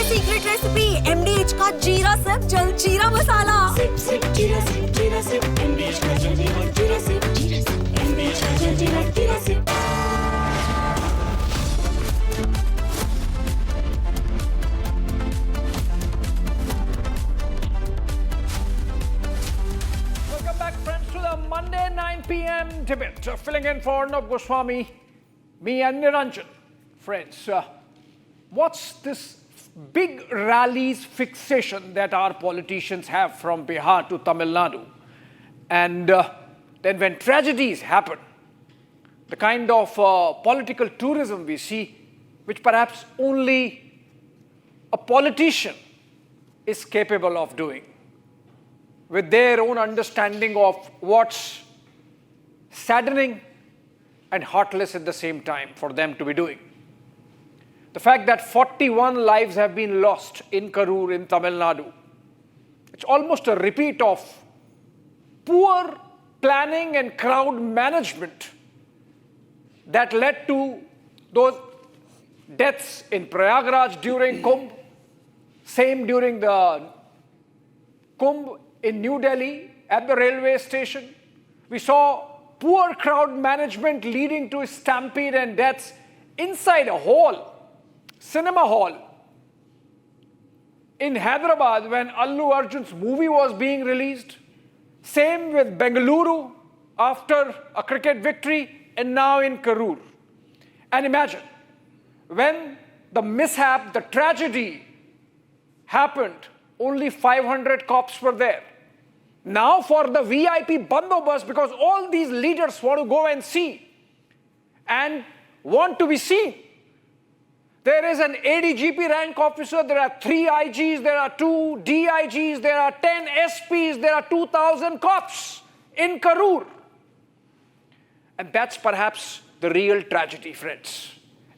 Secret recipe MDH का जीरा SIP jaljeera मसाला। SIP SIP जीरा सिप MDH का जीरा सिप MDH का जीरा SIP. Welcome back, friends, to the Monday 9 p.m. debate. Filling in for Arnab, Goswami, me and Niranjan. Friends, what's this big rallies fixation that our politicians have from Bihar to Tamil Nadu? And then when tragedies happen, the kind of political tourism we see, which perhaps only a politician is capable of doing, with their own understanding of what's saddening and heartless at the same time for them to be doing. The fact that 41 lives have been lost in Karur in Tamil Nadu, it's almost a repeat of poor planning and crowd management that led to those deaths in Prayagraj during Kumbh, same during the Kumbh in New Delhi at the railway station. We saw poor crowd management leading to stampede and deaths inside a hall, cinema hall, in Hyderabad when Allu Arjun's movie was being released. Same with Bengaluru after a cricket victory, and now in Karur. And imagine, when the mishap, the tragedy happened, only 500 cops were there. Now for the VIP bandobast, because all these leaders want to go and see and want to be seen. There is an ADGP rank officer, there are 3 IGs, there are 2 DIGs, there are 10 SPs, there are 2,000 cops in Karur. And that's perhaps the real tragedy, friends.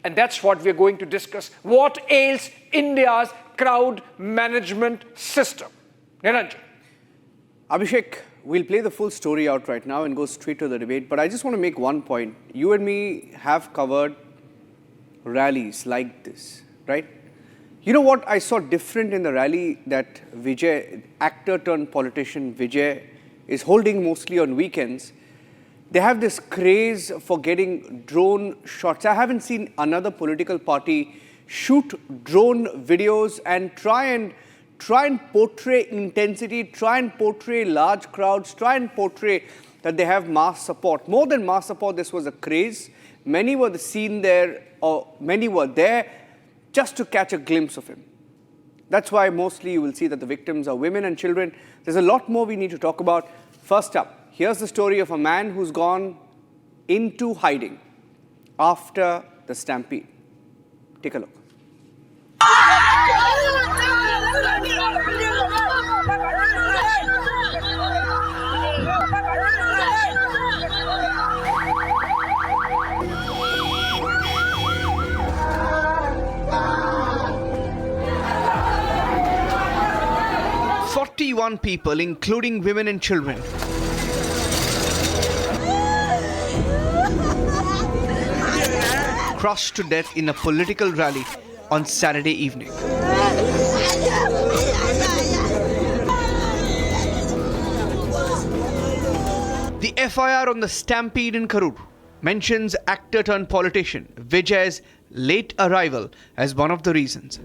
And that's what we're going to discuss. What ails India's crowd management system? Niranjan. Abhishek, we'll play the full story out right now and go straight to the debate. But I just want to make one point. You and me have covered rallies like this, right? You know what I saw different in the rally that Vijay, actor turned politician Vijay, is holding mostly on weekends? They have this craze for getting drone shots. I haven't seen another political party shoot drone videos and try and portray intensity, try and portray large crowds, try and portray that they have mass support. More than mass support, this was a craze. Many were seen there, or many were there just to catch a glimpse of him. That's why mostly you will see that the victims are women and children. There's a lot more we need to talk about. First up, here's the story of a man who's gone into hiding after the stampede. Take a look. 41 people, including women and children, crushed to death in a political rally on Saturday evening. The FIR on the stampede in Karur mentions actor turned politician Vijay's late arrival as one of the reasons.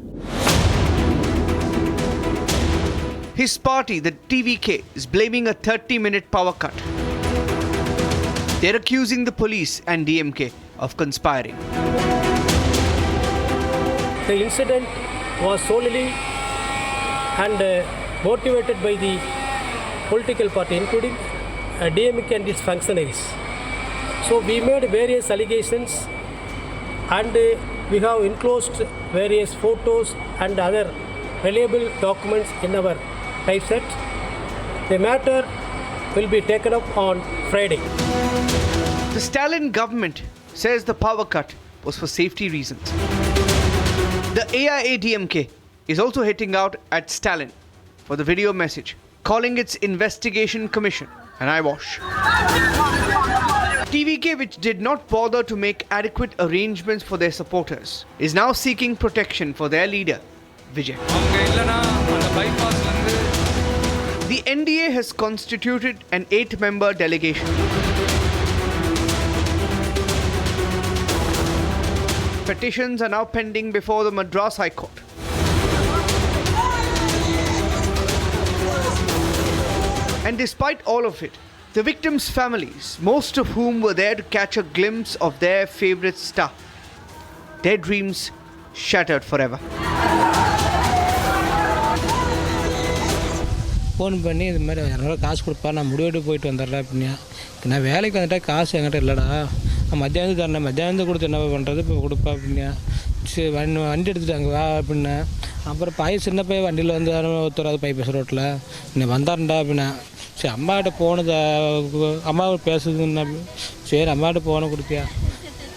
His party, the TVK, is blaming a 30-minute power cut. They're accusing the police and DMK of conspiring. The incident was solely and motivated by the political party, including DMK and its functionaries. So we made various allegations and we have enclosed various photos and other reliable documents in our typeset. The matter will be taken up on Friday. The Stalin government says the power cut was for safety reasons. The AIADMK is also hitting out at Stalin for the video message, calling its investigation commission an eyewash. TVK, which did not bother to make adequate arrangements for their supporters, is now seeking protection for their leader, Vijay. The NDA has constituted an 8-member delegation. Petitions are now pending before the Madras High Court. And despite all of it, the victims' families, most of whom were there to catch a glimpse of their favourite star, their dreams shattered forever. Phone பண்ணி இது மாதிரி யாராவது காசு கொடுப்பா, நான் முடிவெட்டு போயிட்டு வந்துடுறேன் அப்படின்னா. நான் வேலைக்கு வந்துட்டேன், காசு என்கிட்ட இல்லைடா, நான் மத்தியானம் தரேன், மத்தியானம் கொடுத்து என்ன பண்ணுறது, இப்போ கொடுப்பா அப்படின்னா. சரி வண்டி எடுத்துகிட்டு அங்கே வா அப்படின்னா. அப்புறம் சின்ன பையன் வண்டியில் வந்து ஒருத்தராது பைப்பேஸ் ரோட்டில் நீ வந்தாருண்டா அப்படின்னா. சரி அம்மாகிட்ட போனது, அம்மாவை பேசுதுன்னா. சரி அம்மாகிட்ட ஃபோனை கொடுத்தியா,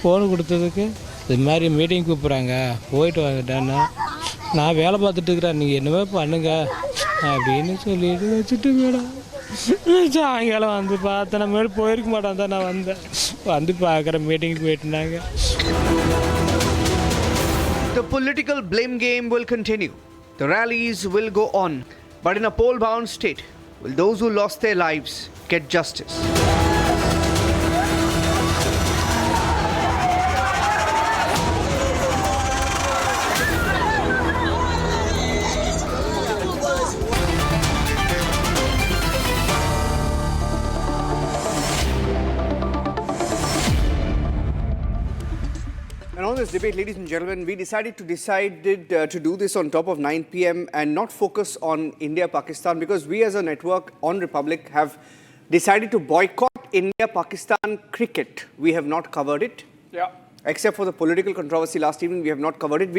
ஃபோனு கொடுத்ததுக்கு இது மாதிரி மீட்டிங் கூப்பிட்றாங்க, போயிட்டு வந்துட்டேன்னா. நான் வேலை பார்த்துட்டு இருக்கிறேன், நீங்கள் என்னவே பண்ணுங்க அப்படின்னு சொல்லிட்டு வச்சுட்டு மேடம் சாயங்காலம் வந்து பார்த்தேன். நம்ம மேலே போயிருக்க மாட்டேன் தான் நான் வந்தேன். வந்து பார்க்குற meeting போயிட்டுனாங்க. The political blame game will continue. The rallies will go on. But in a poll-bound state, will those who lost their lives get justice? And on this debate, ladies and gentlemen, we decided to do this on top of 9 p.m. and not focus on India-Pakistan, because we as a network on Republic have decided to boycott India-Pakistan cricket. We have not covered it. Yeah. Except for the political controversy last evening, we have not covered it.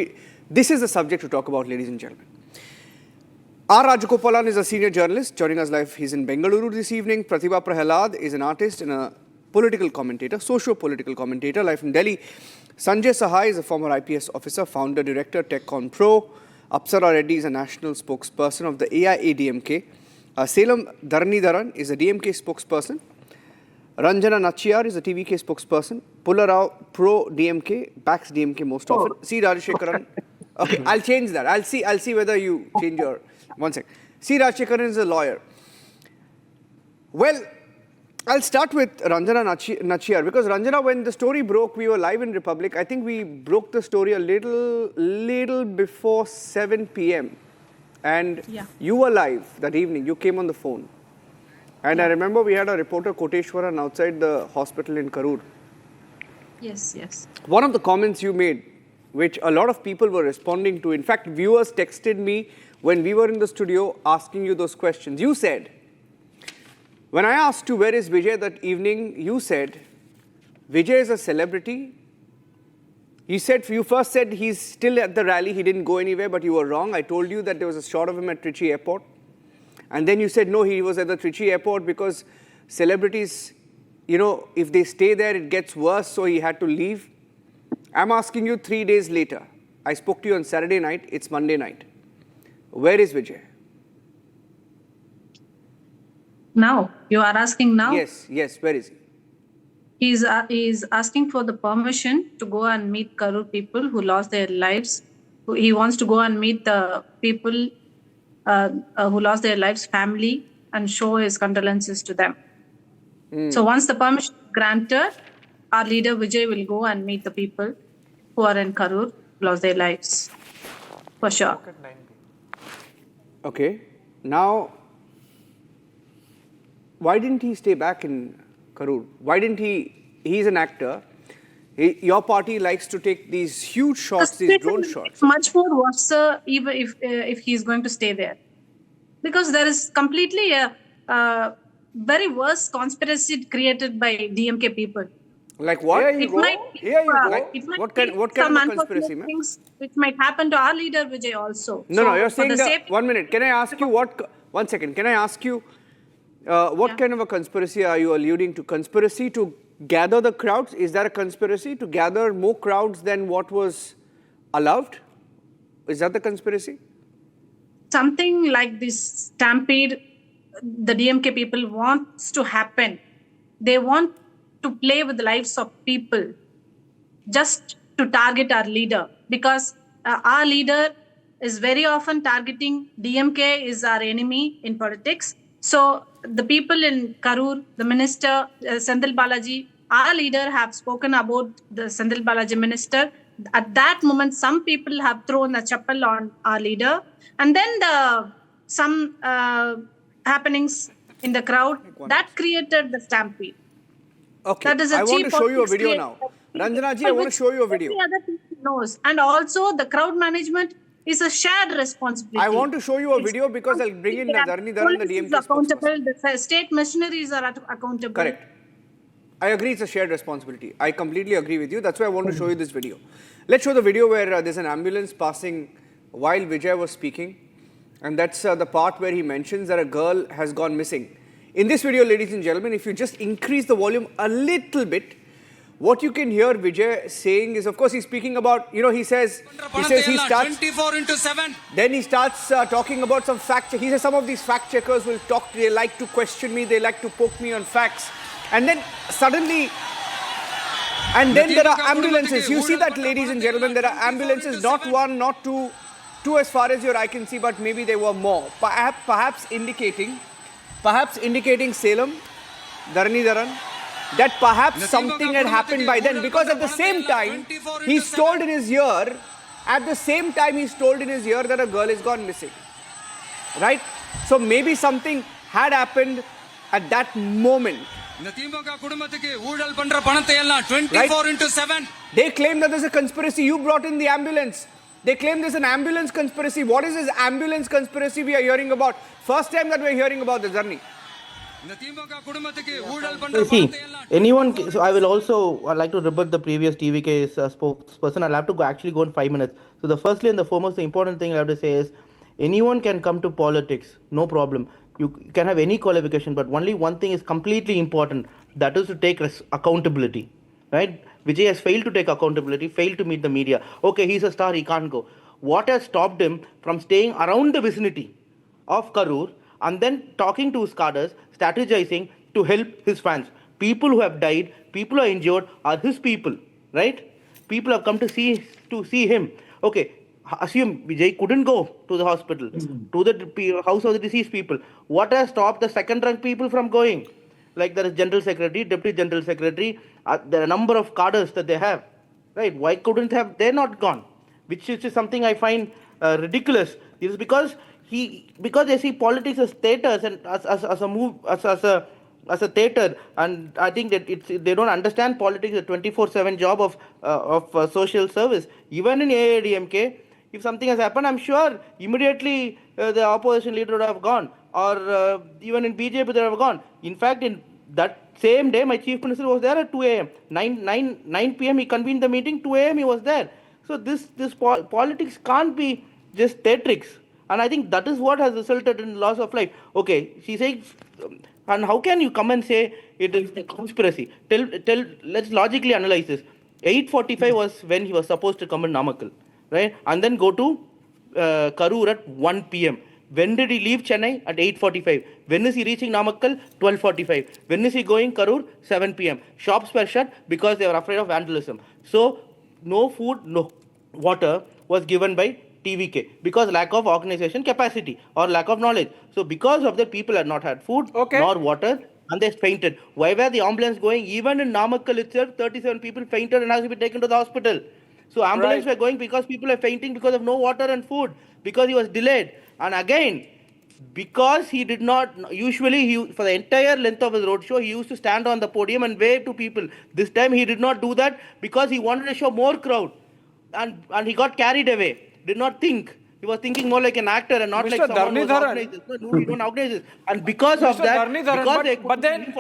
This is the subject to talk about, ladies and gentlemen. R. Rajagopalan is a senior journalist joining us live. He's in Bengaluru this evening. Pratibha Prahalad is an artist and a political commentator, socio-political commentator, live from Delhi. Sanjay Sahai is a former IPS officer, founder, director, TechCon Pro. Apsara Reddy is a national spokesperson of the AIADMK. Salem Dharnidharan is a DMK spokesperson. Ranjana Nachiyar is a TVK spokesperson. Pularao pro DMK, backs DMK most often. C. Rajashekaran. Okay, I'll change that. I'll see whether you change your... One sec. C. Rajashekaran is a lawyer. Well, I'll start with Ranjana Nachiyar, because Ranjana, when the story broke, we were live in Republic. I think we broke the story a little before 7 p.m. And you were live that evening. You came on the phone. And I remember we had a reporter, Koteshwaran, outside the hospital in Karur. Yes. One of the comments you made, which a lot of people were responding to, in fact, viewers texted me when we were in the studio asking you those questions. You said, when I asked you where is Vijay that evening, you said, Vijay is a celebrity. You first said he's still at the rally, he didn't go anywhere, but you were wrong. I told you that there was a shot of him at Trichy Airport. And then you said, no, he was at the Trichy Airport because celebrities, if they stay there, it gets worse, so he had to leave. I'm asking you 3 days later. I spoke to you on Saturday night, it's Monday night. Where is Vijay? Now, you are asking now? Yes, where is he? He's asking for the permission to go and meet Karur people who lost their lives. He wants to go and meet the people who lost their lives, family, and show his condolences to them. So once the permission is granted, our leader Vijay will go and meet the people who are in Karur, who lost their lives, for sure. Okay, now, why didn't he stay back in Karur? Why didn't he's an actor. Your party likes to take these huge shots, these drone shots. Much more worse even if he's going to stay there. Because there is completely a very worse conspiracy created by DMK people. Like what? Here you go. What kind of conspiracy, ma'am? Things which might happen to our leader Vijay also. No, you're saying that. 1 minute. Can I ask you what? 1 second. Can I ask you what kind of a conspiracy are you alluding to? Conspiracy to gather the crowds? Is that a conspiracy to gather more crowds than what was allowed? Is that the conspiracy? Something like this stampede, the DMK people wants to happen. They want to play with the lives of people just to target our leader, because our leader is very often targeting DMK is our enemy in politics. So the people in Karur, the minister, Sendil Balaji, our leader have spoken about the Sendil Balaji minister. At that moment, some people have thrown a chappal on our leader. And then some happenings in the crowd, that created the stampede. Okay, That is a I want to cheap show you a politics video created now. by Ranjana ji, people I want to which show you a video. every other person knows. And also the crowd management is a shared responsibility. I want to show you a video because I'll bring in Dharani Dharan, the Police is DMK spokesperson. accountable, the state machineries are accountable. Correct. I agree it's a shared responsibility. I completely agree with you. That's why I want to show you this video. Let's show the video where there's an ambulance passing while Vijay was speaking. And that's the part where he mentions that a girl has gone missing. In this video, ladies and gentlemen, if you just increase the volume a little bit, what you can hear Vijay saying is, of course, he's speaking about, he says he starts 24/7. Then he starts talking about some fact check. He says some of these fact checkers will talk, they like to question me, they like to poke me on facts. And then suddenly, and then there are ambulances. You see that, ladies and gentlemen, there are ambulances, not one, not two as far as your eye can see, but maybe there were more. Perhaps indicating Salem, Dharani Dharan, that perhaps something had happened by then, because at the same time he's told in his ear that a girl has gone missing, right? So maybe something had happened at that moment. இந்த திமுக குடும்பத்துக்கு ஊழல் பண்ற பணத்தை எல்லாம் 24/7. They claim that there's a conspiracy. You brought in the ambulance. They claim there's an ambulance conspiracy. What is this ambulance conspiracy we are hearing about? First time that we're hearing about this, Dharani. See, so I will also like to rebut the previous TVK spokesperson. I'll have to actually go in 5 minutes. So the firstly and the foremost, the important thing I have to say is, anyone can come to politics, no problem. You can have any qualification, but only one thing is completely important, that is to take accountability, right? Vijay has failed to take accountability, failed to meet the media. Okay, he's a star, he can't go. What has stopped him from staying around the vicinity of Karur and then talking to his cadres, strategizing to help his fans? People who have died, people who are injured are his people, right? People have come to see him. Okay, assume Vijay couldn't go to the hospital, to the house of the deceased people. What has stopped the second-rank people from going? Like there is General Secretary, Deputy General Secretary, there are a number of cadres that they have, right? Why couldn't they're not gone? Which is something I find ridiculous. It is because they see politics as theatres and as a theatre, and I think that they don't understand politics as a 24/7 job of social service. Even in AIADMK, if something has happened, I'm sure immediately the opposition leader would have gone, or even in BJP they would have gone. In fact, in that same day, my chief minister was there at 2 a.m. 9 p.m. he convened the meeting. 2 a.m. he was there. So this politics can't be just theatrics, and I think that is what has resulted in loss of life. Okay, she says, and how can you come and say it is a conspiracy? Let's logically analyze this. 8:45 was when he was supposed to come in Namakkal, right? And then go to Karur at 1 p.m. When did he leave Chennai? At 8:45. When is he reaching Namakkal? 12:45. When is he going Karur? 7 p.m. Shops were shut because they were afraid of vandalism. So no food, no water was given by TVK because lack of organization capacity or lack of knowledge. So because of that, people had not had food nor water, and they fainted. Why were the ambulance going? Even in Namakkal itself, 37 people fainted and had to be taken to the hospital. So ambulance were going because people are fainting because of no water and food, because he was delayed. And again, because he did not, usually for the entire length of his roadshow, he used to stand on the podium and wave to people. This time he did not do that because he wanted to show more crowd. And he got carried away. Did not think. He was thinking more like an actor and not like someone who organizes. No, you don't organize this. And because of that, but then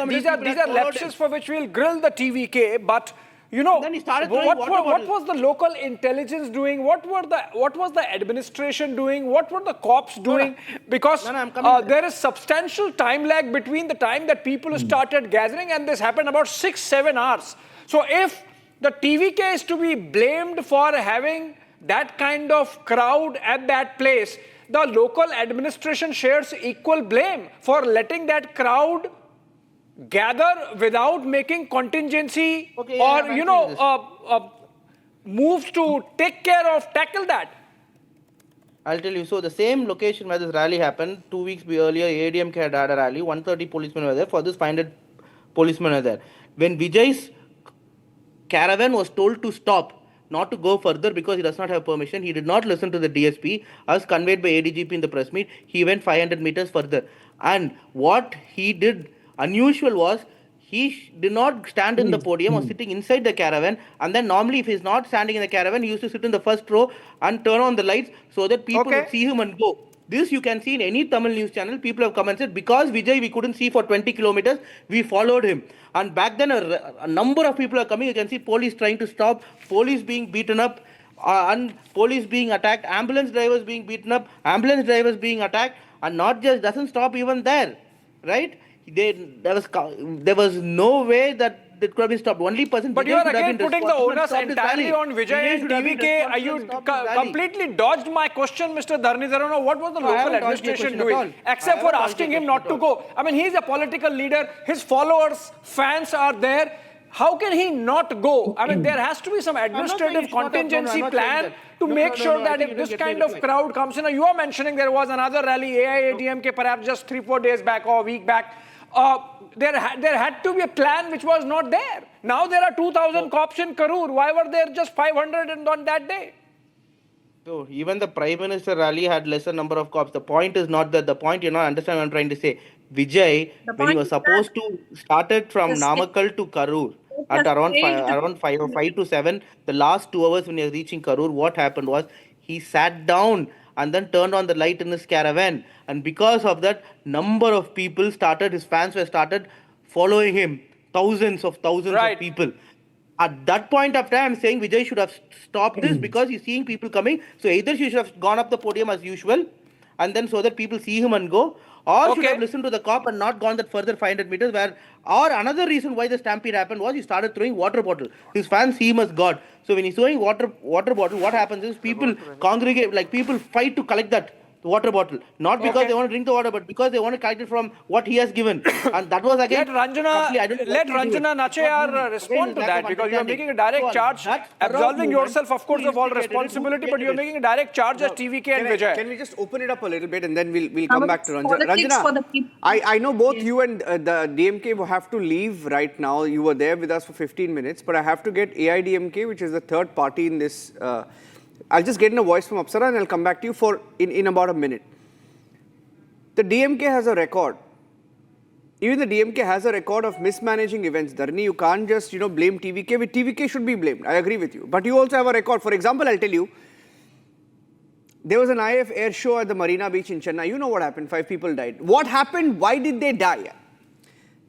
these are lapses for which we'll grill the TVK. But you know, what was the local intelligence doing? What was the administration doing? What were the cops doing? Because there is substantial time lag between the time that people started gathering and this happened about 6-7 hours. So if the TVK is to be blamed for having that kind of crowd at that place, the local administration shares equal blame for letting that crowd gather without making contingency moves to tackle that. I'll tell you. So the same location where this rally happened, 2 weeks earlier, ADMK had a rally. 130 policemen were there. For this, 500 policemen were there. When Vijay's caravan was told to stop, not to go further because he does not have permission, he did not listen to the DSP, as conveyed by ADGP in the press meet. He went 500 meters further. And what he did unusual was, he did not stand in the podium or sitting inside the caravan. And then normally if he's not standing in the caravan, he used to sit in the first row and turn on the lights so that people would see him and go. This you can see in any Tamil news channel. People have come and said, because Vijay we couldn't see for 20 kilometers, we followed him. And back then a number of people are coming. You can see police trying to stop, police being beaten up, and police being attacked, ambulance drivers being beaten up, ambulance drivers being attacked, and not just doesn't stop even there, right? There was no way that it could have been stopped. Only person. But you are again putting the onus entirely on Vijay and TVK. You completely dodged my question, Mr. Dharnidhar. I don't know what was the local administration doing, except for asking him not to go. I mean, he's a political leader. His followers, fans are there. How can he not go? I mean, there has to be some administrative contingency plan to make sure that if this kind of crowd comes in. You are mentioning there was another rally, AIADMK, perhaps just 3-4 days back or a week back. There had to be a plan which was not there. Now there are 2,000 cops in Karur. Why were there just 500 on that day? So even the Prime Minister rally had lesser number of cops. The point is not that. The point you not understand what I'm trying to say. Vijay, when he was supposed to started from Namakkal to Karur at around 5 to 7, the last 2 hours when he was reaching Karur, what happened was he sat down and then turned on the light in his caravan. And because of that, number of people his fans were started following him. Thousands of people. At that point of time, I'm saying Vijay should have stopped this because he's seeing people coming. So either he should have gone up the podium as usual, and then so that people see him and go, or should have listened to the cop and not gone that further 500 meters or another reason why the stampede happened was he started throwing water bottle. His fans see him as God. So when he's throwing water bottle, what happens is people congregate, like people fight to collect that water bottle. Not because they want to drink the water, but because they want to collect it from what he has given. And that was again... Let Ranjana Nachayar respond to that, because you are making a direct charge, absolving yourself, of course, of all responsibility, but you are making a direct charge as TVK and Vijay. Can we just open it up a little bit and then we'll come back to Ranjana. Ranjana, I know both you and the DMK will have to leave right now. You were there with us for 15 minutes, but I have to get AIDMK, which is the third party in this... I'll just get in a voice from Apsara and I'll come back to you in about a minute. The DMK has a record. Even the DMK has a record of mismanaging events. Dharni, you can't just, blame TVK. TVK should be blamed. I agree with you. But you also have a record. For example, I'll tell you, there was an IF air show at the Marina Beach in Chennai. You know what happened. 5 people died. What happened? Why did they die?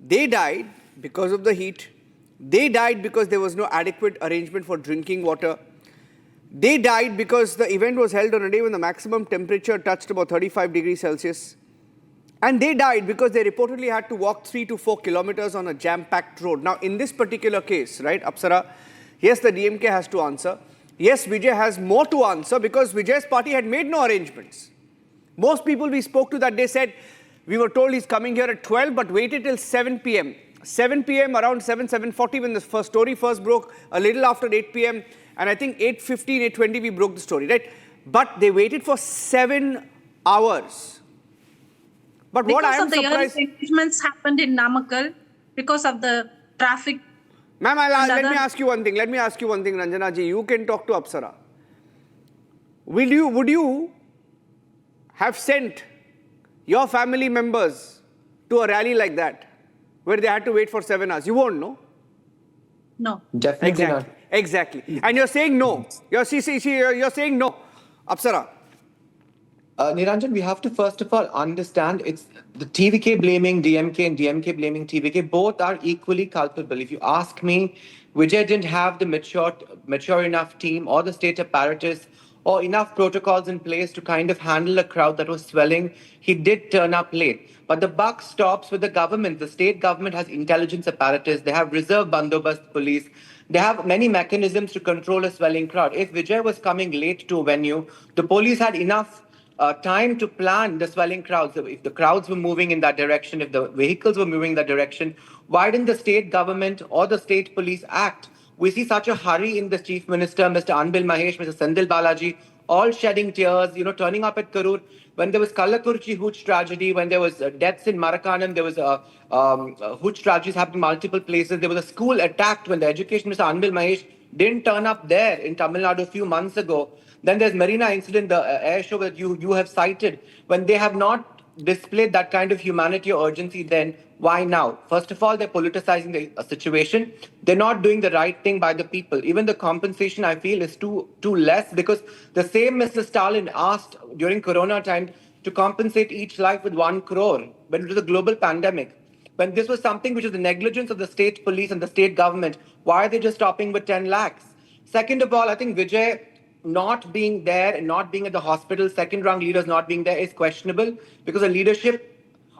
They died because of the heat. They died because there was no adequate arrangement for drinking water. They died because the event was held on a day when the maximum temperature touched about 35 degrees Celsius. And they died because they reportedly had to walk 3 to 4 kilometers on a jam-packed road. Now, in this particular case, right, Apsara, yes, the DMK has to answer. Yes, Vijay has more to answer because Vijay's party had made no arrangements. Most people we spoke to that day said, we were told he's coming here at 12, but waited till 7 p.m. 7 p.m. around 7:40 when the story first broke, a little after 8 p.m. And I think 8:15, 8:20 we broke the story, right? But they waited for 7 hours. But what I am surprised... Because of the engagements happened in Namakkal, because of the traffic... Ma'am, let me ask you one thing, Ranjana ji. You can talk to Apsara. Would you have sent your family members to a rally like that, where they had to wait for 7 hours? You won't, no? No. Definitely not. Exactly. And you're saying no. You're saying no. Apsara. Niranjan, we have to first of all understand it's the TVK blaming DMK and DMK blaming TVK. Both are equally culpable. If you ask me, Vijay didn't have the mature enough team or the state apparatus or enough protocols in place to kind of handle a crowd that was swelling. He did turn up late. But the buck stops with the government. The state government has intelligence apparatus. They have reserve bandobast police. They have many mechanisms to control a swelling crowd. If Vijay was coming late to a venue, the police had enough time to plan the swelling crowds. If the crowds were moving in that direction, if the vehicles were moving in that direction, why didn't the state government or the state police act? We see such a hurry in the Chief Minister, Mr. Anbil Mahesh, Mr. Sendil Balaji, all shedding tears, turning up at Karur. When there was Kallakurchi Hooch tragedy, when there was deaths in Maracana, there was Hooch tragedies happening in multiple places. There was a school attacked when the Education Minister Anbil Mahesh didn't turn up there in Tamil Nadu a few months ago. Then there's Marina incident, the air show that you have cited. When they have not displayed that kind of humanity or urgency, then why now? First of all, they're politicizing the situation. They're not doing the right thing by the people. Even the compensation, I feel, is too less, because the same Mr. Stalin asked during Corona time to compensate each life with 1 crore when it was a global pandemic. When this was something which is the negligence of the state police and the state government, why are they just stopping with 10 lakhs? Second of all, I think Vijay not being there and not being at the hospital, second-rung leaders not being there is questionable, because a leadership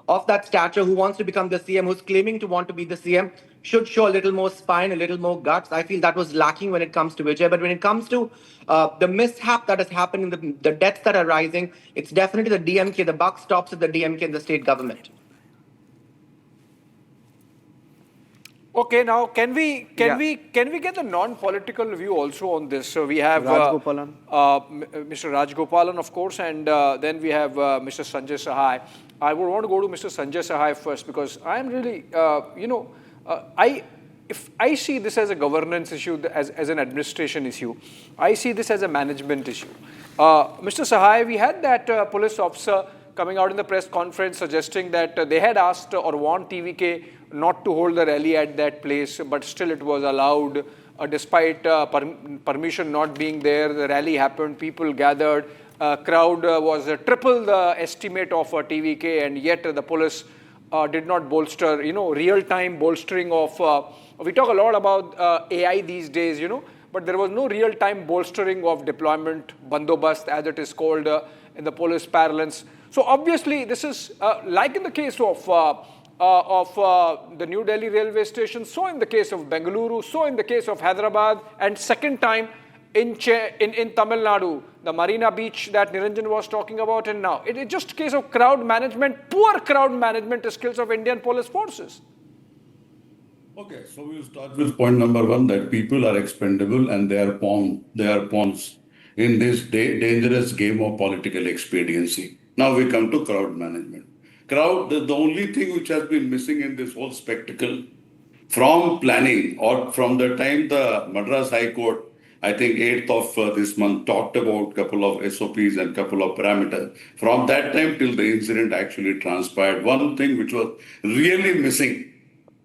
of that stature who wants to become the CM, who's claiming to want to be the CM, should show a little more spine, a little more guts. I feel that was lacking when it comes to Vijay. But when it comes to the mishap that has happened, the deaths that are rising, it's definitely the DMK. The buck stops at the DMK and the state government. Okay, now can we get the non-political view also on this? So we have Mr. Rajgopalan, of course, and then we have Mr. Sanjay Sahai. I would want to go to Mr. Sanjay Sahai first, because I am really, if I see this as a governance issue, as an administration issue, I see this as a management issue. Mr. Sahai, we had that police officer coming out in the press conference suggesting that they had asked or warned TVK not to hold the rally at that place, but still it was allowed. Despite permission not being there, the rally happened, people gathered, crowd was triple the estimate of TVK, and yet the police did not bolster, real-time bolstering of, we talk a lot about AI these days, but there was no real-time bolstering of deployment, bandobast as it is called in the police parlance. So obviously this is like in the case of the New Delhi railway station, so in the case of Bengaluru, so in the case of Hyderabad, and second time in Tamil Nadu, the Marina Beach that Niranjan was talking about, and now it is just a case of crowd management, poor crowd management skills of Indian police forces. Okay, so we'll start with point number 1, that people are expendable and they are pawns in this dangerous game of political expediency. Now we come to crowd management. Crowd, the only thing which has been missing in this whole spectacle from planning, or from the time the Madras High Court, I think 8th of this month, talked about a couple of SOPs and couple of parameters. From that time till the incident actually transpired, one thing which was really missing,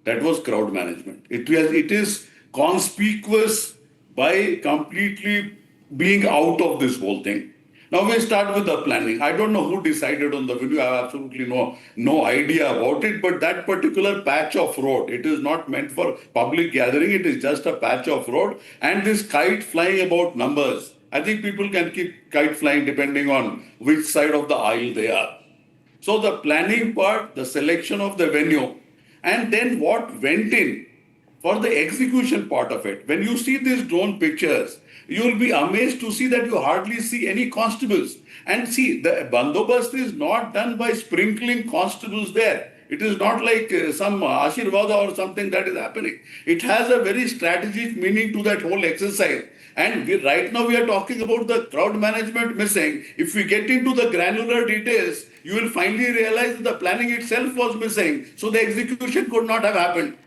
that was crowd management. It is conspicuous by completely being out of this whole thing. Now we start with the planning. I don't know who decided on the video. I have absolutely no idea about it. But that particular patch of road, it is not meant for public gathering. It is just a patch of road. And this kite flying about numbers. I think people can keep kite flying depending on which side of the aisle they are. So the planning part, the selection of the venue, and then what went in for the execution part of it. When you see these drone pictures, you will be amazed to see that you hardly see any constables. And see, the bandobast is not done by sprinkling constables there. It is not like some Ashirvada or something that is happening. It has a very strategic meaning to that whole exercise. And right now we are talking about the crowd management missing. If we get into the granular details, you will finally realize that the planning itself was missing. So the execution could not have happened.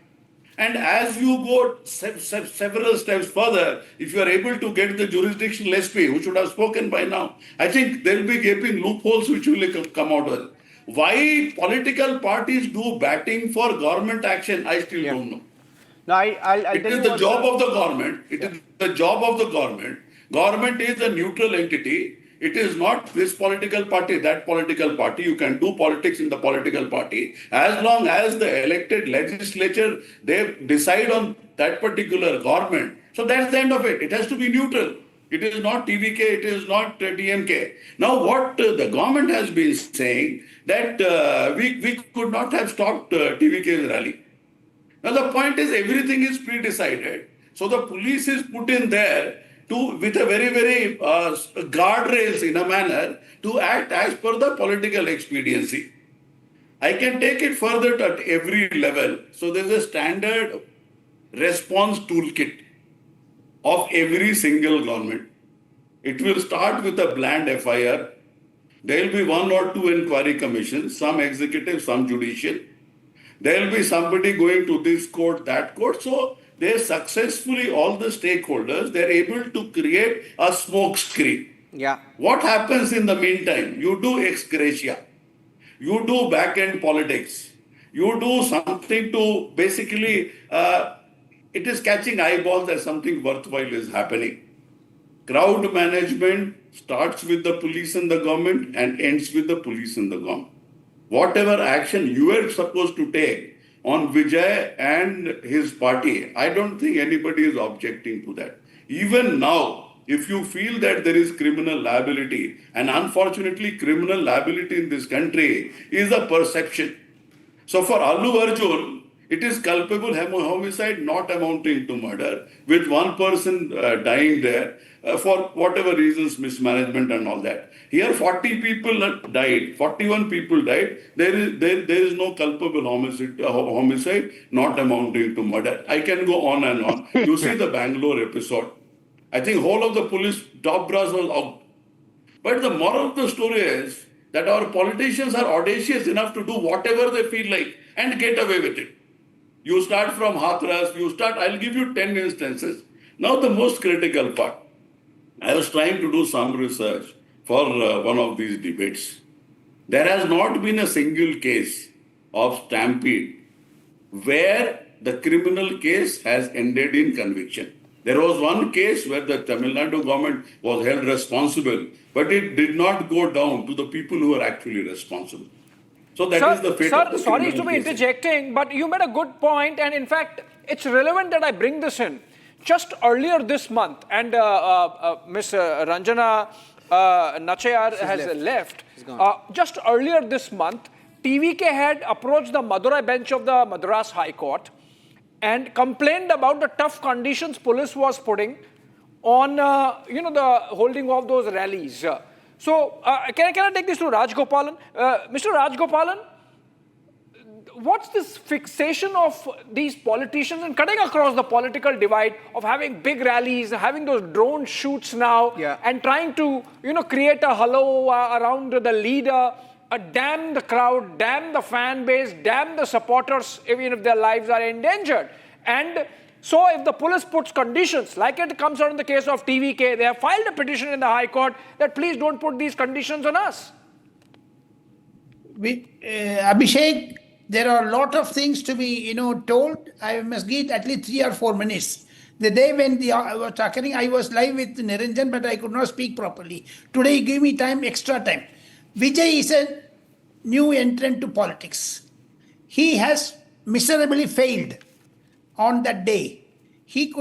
And as you go several steps further, if you are able to get the jurisdictional SP, who should have spoken by now, I think there will be gaping loopholes which will come out of it. Why political parties do batting for government action, I still don't know. No, it is the job of the government. It is the job of the government. Government is a neutral entity. It is not this political party, that political party. You can do politics in the political party. As long as the elected legislature, they decide on that particular government. So that's the end of it. It has to be neutral. It is not TVK, it is not DMK. Now what the government has been saying, that we could not have stopped TVK's rally. Now the point is, everything is pre-decided. So the police is put in there with a very guardrails in a manner to act as per the political expediency. I can take it further at every level. So there's a standard response toolkit of every single government. It will start with a bland FIR. There will be one or two inquiry commissions, some executive, some judicial. There will be somebody going to this court, that court. So they successfully, all the stakeholders, they're able to create a smoke screen. Yeah. What happens in the meantime? You do ex gratia. You do back-end politics. You do something to basically, it is catching eyeballs that something worthwhile is happening. Crowd management starts with the police and the government and ends with the police and the government. Whatever action you are supposed to take on Vijay and his party, I don't think anybody is objecting to that. Even now, if you feel that there is criminal liability, and unfortunately criminal liability in this country is a perception. So for Allu Arjun, it is culpable homicide not amounting to murder, with one person dying there for whatever reasons, mismanagement and all that. Here 40 people died, 41 people died. There is no culpable homicide not amounting to murder. I can go on and on. You see the Bangalore episode. I think whole of the police top brass was out. But the moral of the story is that our politicians are audacious enough to do whatever they feel like and get away with it. You start from Hathras, I'll give you 10 instances. Now the most critical part. I was trying to do some research for one of these debates. There has not been a single case of Stampede where the criminal case has ended in conviction. There was one case where the Tamil Nadu government was held responsible, but it did not go down to the people who were actually responsible. So that is the fate of the sorry to be cases. interjecting, but you made a good point, and in fact, it's relevant that I bring this in. Just earlier this month, and Ms. Ranjana Nachayar has left. Just earlier this month, TVK had approached the Madurai bench of the Madras High Court and complained about the tough conditions police was putting on, the holding of those rallies. So, can I take this to Raj Gopalan? Mr. Raj Gopalan, what's this fixation of these politicians and cutting across the political divide of having big rallies, having those drone shoots now, and trying to, create a halo around the leader, damn the crowd, damn the fan base, damn the supporters, even if their lives are endangered. And so if the police puts conditions, like it comes out in the case of TVK, they have filed a petition in the High Court that please don't put these conditions on us. Abhishek, there are a lot of things to be, told. I must give at least 3 or 4 minutes. The day when I was occurring, I was live with Niranjan, but I could not speak properly. Today, give me extra time. Vijay is a new entrant to politics. He has miserably failed on that day. He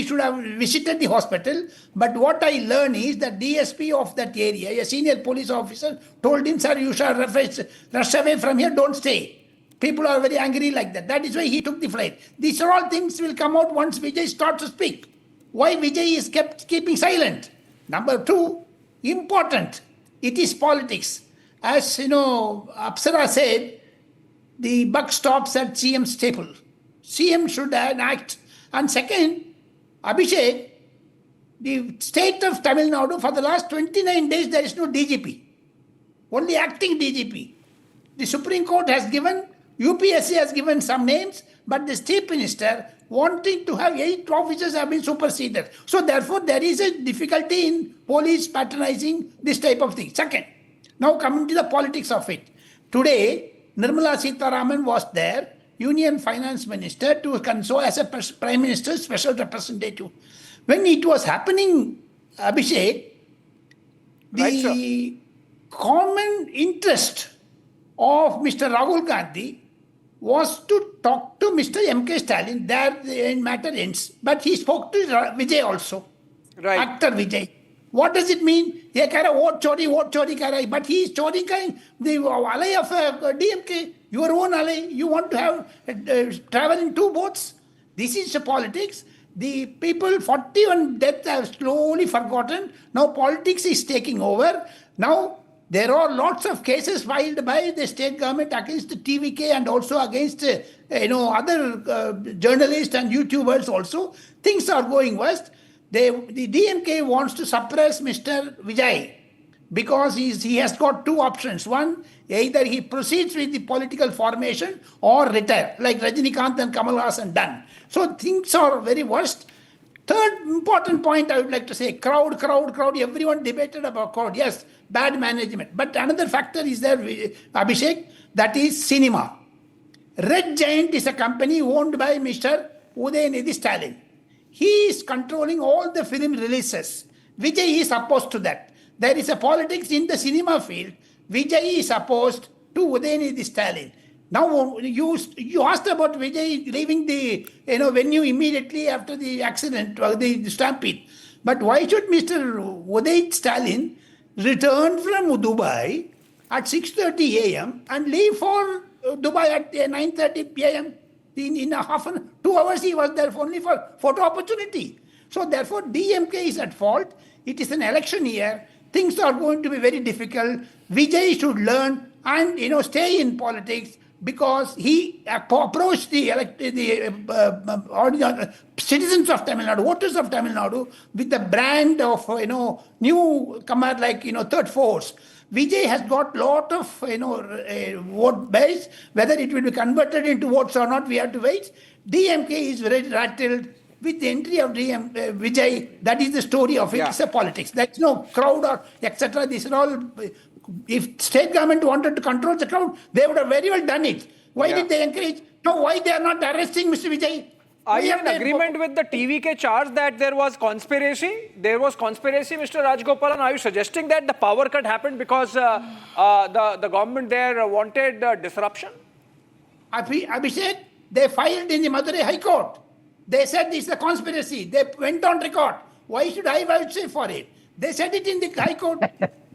should have visited the hospital, but what I learned is that DSP of that area, a senior police officer, told him, sir, you shall rush away from here, don't stay. People are very angry like that. That is why he took the flight. These are all things will come out once Vijay starts to speak. Why Vijay is keeping silent? Number 2, important. It is politics. As Apsara said, the buck stops at CM's table. CM should act. And second, Abhishek, the state of Tamil Nadu, for the last 29 days, there is no DGP. Only acting DGP. The Supreme Court has given, UPSC has given some names, but the Chief Minister wanting to have 8 officers have been superseded. So therefore, there is a difficulty in police patronizing this type of thing. Second, now coming to the politics of it. Today, Nirmala Sitharaman was there, Union Finance Minister, to console as a Prime Minister's special representative. When it was happening, Abhishek, the common interest of Mr. Rahul Gandhi was to talk to Mr. M.K. Stalin. There the matter ends. But he spoke to Vijay also. Right. Actor Vijay. What does it mean? Ye keh raha, vote chori kar raha. But he is chori the ally of DMK, your own ally. You want to have travel in 2 boats? This is politics. The people, 41 deaths, have slowly forgotten. Now politics is taking over. Now there are lots of cases filed by the state government against the TVK and also against other journalists and YouTubers also. Things are going worse. the DMK wants to suppress Mr. Vijay because he has got two options. One, either he proceeds with the political formation or retire, like Rajinikanth and Kamal Hassan done. So things are very worst. Third important point I would like to say, crowd. Everyone debated about crowd. Yes, bad management. But another factor is there, Abhishek, that is cinema. Red Giant is a company owned by Mr. Udayanidhi Stalin. He is controlling all the film releases. Vijay is opposed to that. There is a politics in the cinema field. Vijay is opposed to Udayanidhi Stalin. Now, you asked about Vijay leaving the venue immediately after the accident, the stampede. But why should Mr. Uday Stalin return from Dubai at 6:30 a.m. and leave for Dubai at 9:30 p.m.? In a 2 hours he was there only for photo opportunity. So therefore DMK is at fault. It is an election year. Things are going to be very difficult. Vijay should learn and stay in politics, because he approached the citizens of Tamil Nadu, voters of Tamil Nadu, with the brand of newcomer like third force. Vijay has got lot of vote base. Whether it will be converted into votes or not, we have to wait. DMK is very rattled with the entry of Vijay. That is the story of it. It's a politics. There's no crowd or etc. These are all. If state government wanted to control the crowd, they would have very well done it. Why did they encourage? No, why they are not arresting Mr. Vijay? Are you in agreement with the TVK charge that there was conspiracy? There was conspiracy, Mr. Rajgopalan. Are you suggesting that the power cut happened because the government there wanted disruption? Abhishek, they filed in the Madurai High Court. They said this is a conspiracy. They went on record. Why should I vouchsafe for it? They said it in the High Court.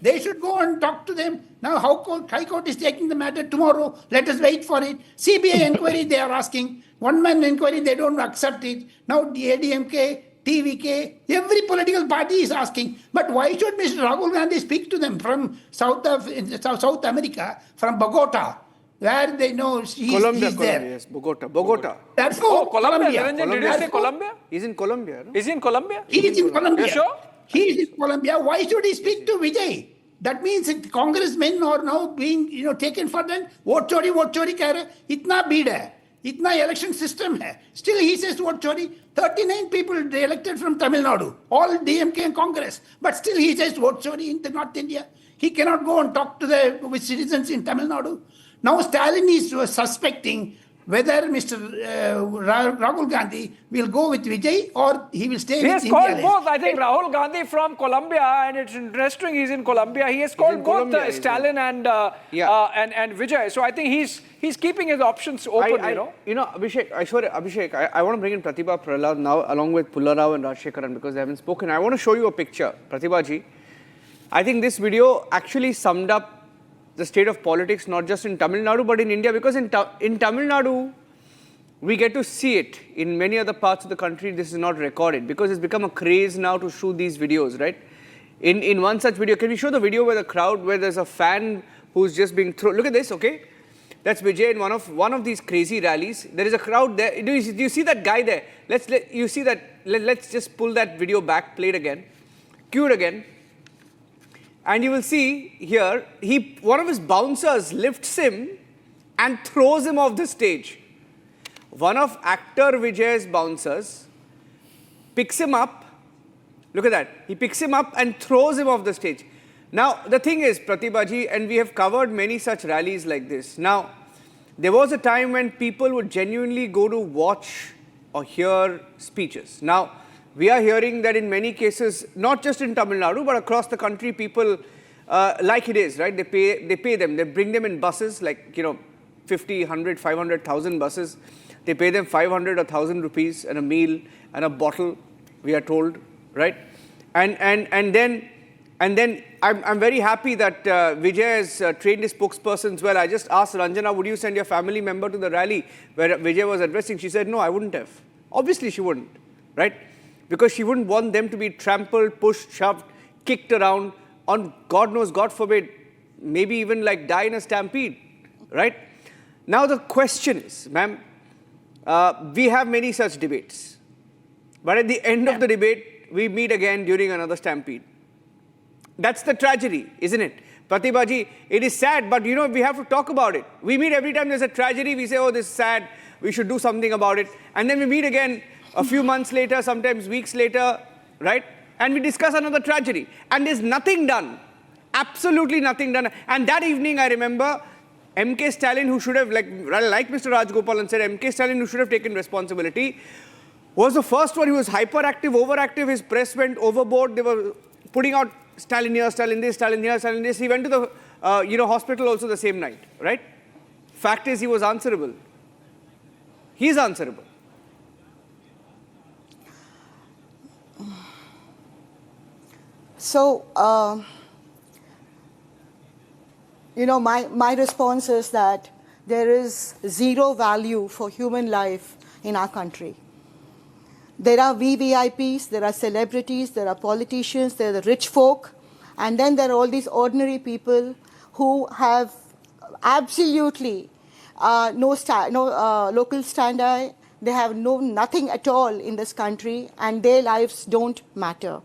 They should go and talk to them. Now, High Court is taking the matter tomorrow. Let us wait for it. CBI inquiry, they are asking. One-man inquiry, they don't accept it. Now, ADMK, TVK, every political party is asking. But why should Mr. Rahul Gandhi speak to them from South America, from Bogota, where they know he's there? Yes, Bogota. That's Colombia. Niranjan, did you say Colombia? He's in Colombia. No? Is he in Colombia? He is in Colombia. You sure? He is in Colombia. Why should he speak to Vijay? That means that congressmen are now being taken for them. Vote chori keh rahe. Itna bid hai. Itna election system hai. Still he says vote chori. 39 people elected from Tamil Nadu. All DMK and Congress. But still he says vote chori in North India. He cannot go and talk to with citizens in Tamil Nadu. Now Stalin is suspecting whether Mr. Rahul Gandhi will go with Vijay or he will stay with India. He has called both. I think Rahul Gandhi from Colombia, and it's interesting he's in Colombia. He has called both Stalin and Vijay. So I think he's keeping his options open. Abhishek, I want to bring in Pratibha Prahlad now, along with Pullarao and Rajshekaran, because they haven't spoken. I want to show you a picture, Pratibha ji. I think this video actually summed up the state of politics, not just in Tamil Nadu, but in India, because in Tamil Nadu, we get to see it. In many other parts of the country, this is not recorded, because it's become a craze now to shoot these videos, right? In one such video, can we show the video where the crowd, where there's a fan who's just being thrown? Look at this, okay? That's Vijay in one of these crazy rallies. There is a crowd there. Do you see that guy there? Let's just pull that video back, play it again, cue it again. And you will see here, one of his bouncers lifts him and throws him off the stage. One of actor Vijay's bouncers picks him up. Look at that. He picks him up and throws him off the stage. Now, the thing is, Pratibha ji, and we have covered many such rallies like this. Now, there was a time when people would genuinely go to watch or hear speeches. Now, we are hearing that in many cases, not just in Tamil Nadu, but across the country, people, like it is, right? They pay them. They bring them in buses, like, 50, 100, 500,000 buses. They pay them 500 or 1,000 rupees and a meal and a bottle, we are told, right? And then I'm very happy that Vijay has trained his spokespersons well. I just asked Ranjana, would you send your family member to the rally where Vijay was addressing? She said, no, I wouldn't have. Obviously, she wouldn't, right? Because she wouldn't want them to be trampled, pushed, shoved, kicked around on, God knows, God forbid, maybe even like die in a stampede, right? Now the question is, ma'am, we have many such debates. But at the end of the debate, we meet again during another stampede. That's the tragedy, isn't it? Pratibhaji, it is sad, but you know, we have to talk about it. We meet every time there's a tragedy, we say, oh, this is sad, we should do something about it. And then we meet again a few months later, sometimes weeks later, right? And we discuss another tragedy. And there's nothing done. Absolutely nothing done. And that evening, I remember M.K. Stalin, who should have, like Mr. Rajgopalan said, M.K. Stalin, who should have taken responsibility, was the first one. He was hyperactive, overactive. His press went overboard. They were putting out Stalin here, Stalin this, Stalin here, Stalin this. He went to the hospital also the same night, right? Fact is, he was answerable. He's answerable. So, my response is that there is zero value for human life in our country. There are VVIPs, there are celebrities, there are politicians, there are the rich folk, and then there are all these ordinary people who have absolutely no local stand-eye. They have nothing at all in this country, and their lives don't matter.